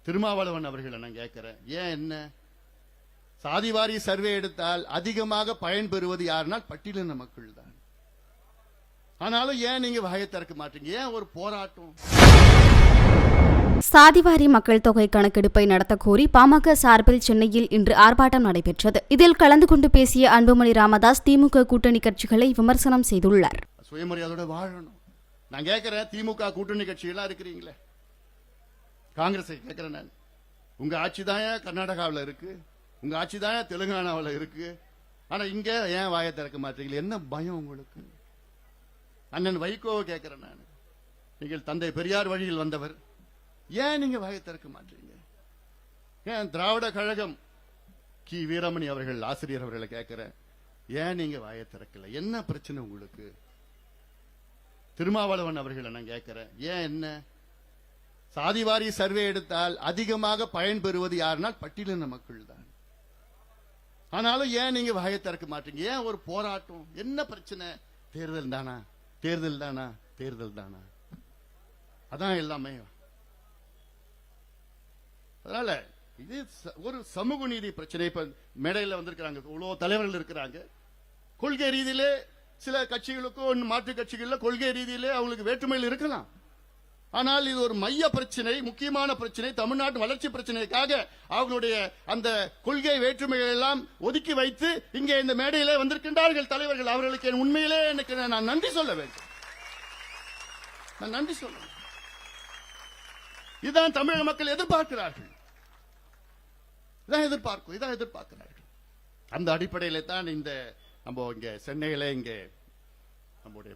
திருமாவளவன் அவர்களை நான் கேட்கிறேன், ஏன் என்ன சாதிவாரி சர்வே எடுத்தால் அதிகமாக பயன் பெறுவது யாருனால் பட்டியலின மக்கள் தான். ஆனாலும் ஏன் நீங்க வாயை திறக்க மாட்டீங்க? ஏன் ஒரு போராட்டம்? சாதிவாரி மக்கள் தொகை கணக்கெடுப்பை நடத்த கோரி பாமக சார்பில் சென்னையில் இன்று ஆர்ப்பாட்டம் நடைபெற்றது. இதில் கலந்து கொண்டு பேசிய அன்புமணி ராமதாஸ் திமுக கூட்டணி கட்சிகளை விமர்சனம் செய்துள்ளார். சுயமரியாதையோட வாழணும். நான் கேட்கிறேன், திமுக கூட்டணி கட்சிகள்லாம் இருக்கிறீங்களே, காங்கிரஸை கேட்கிறேன் நான், உங்க ஆட்சி தான் கர்நாடகாவில் இருக்கு, உங்க ஆட்சி தான் தெலுங்கானாவில் இருக்கு, ஆனா இங்க ஏன் வாயை திறக்க மாட்டீங்களா? என்ன பயம் உங்களுக்கு? அண்ணன் வைகோவை கேட்கிறேன் நான், நீங்கள் தந்தை பெரியார் வழியில் வந்தவர், ஏன் நீங்க வாயை திறக்க மாட்டீங்க? ஏன் திராவிட கழகம் கி வீரமணி அவர்கள் ஆசிரியர் அவர்களை கேட்கிறேன், ஏன் நீங்க வாயை திறக்கல? என்ன பிரச்சனை உங்களுக்கு? திருமாவளவன் அவர்களை நான் கேட்கிறேன், ஏன் என்ன சாதிவாரி சர்வே எடுத்தால் அதிகமாக பயன் பெறுவது யாருனால் பட்டியலின மக்கள் தான். ஆனாலும் ஏன் நீங்க வாயை திறக்க மாட்டீங்க? ஏன் ஒரு போராட்டம்? என்ன பிரச்சனை? தேர்தல் தானா, தேர்தல் தானா, தேர்தல் தானா? அதான் எல்லாமே. அதனால இது ஒரு சமூக நீதி பிரச்சனை. இப்ப மேடையில் வந்திருக்கிறாங்க, இவ்வளவு தலைவர்கள் இருக்கிறாங்க. கொள்கை ரீதியிலே சில கட்சிகளுக்கும் மாற்று கட்சிகள் கொள்கை ரீதியிலே அவங்களுக்கு வேற்றுமையில் இருக்கலாம். ஆனால் இது ஒரு மைய பிரச்சனை, முக்கியமான பிரச்சனை, தமிழ்நாட்டு வளர்ச்சி பிரச்சனைக்காக அவர்களுடைய அந்த கொள்கை வேற்றுமைகள் எல்லாம் ஒதுக்கி வைத்து இங்கே இந்த மேடையிலே வந்திருக்கின்றார்கள் தலைவர்கள். அவர்களுக்கு உண்மையிலே எனக்கு நான் நன்றி சொல்ல வேண்டும். நான் நன்றி சொல்ல. இதுதான் தமிழக மக்கள் எதிர்பார்க்கிறார்கள், இதான் எதிர்பார்க்கிறார்கள். அந்த அடிப்படையில தான் இந்த நம்ம இங்க சென்னையில இங்கே நம்முடைய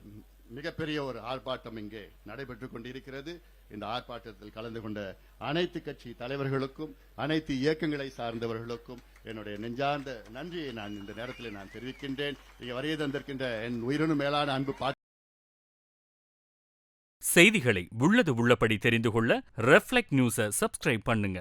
மிகப்பெரிய ஒரு ஆர்ப்பாட்டம் இங்கே நடைபெற்றுக் கொண்டிருக்கிறது. இந்த ஆர்ப்பாட்டத்தில் கலந்து கொண்ட அனைத்து கட்சி தலைவர்களுக்கும் அனைத்து இயக்கங்களை சார்ந்தவர்களுக்கும் என்னுடைய நெஞ்சார்ந்த நன்றியை நான் இந்த நேரத்தில் நான் தெரிவிக்கின்றேன். இங்கே வரைய தந்திருக்கின்ற என் உயிரினும் மேலான அன்பு செய்திகளை உள்ளது உள்ளபடி தெரிந்து கொள்ள ரெஃப்ளெக்ட் நியூஸை சப்ஸ்கிரைப் பண்ணுங்க.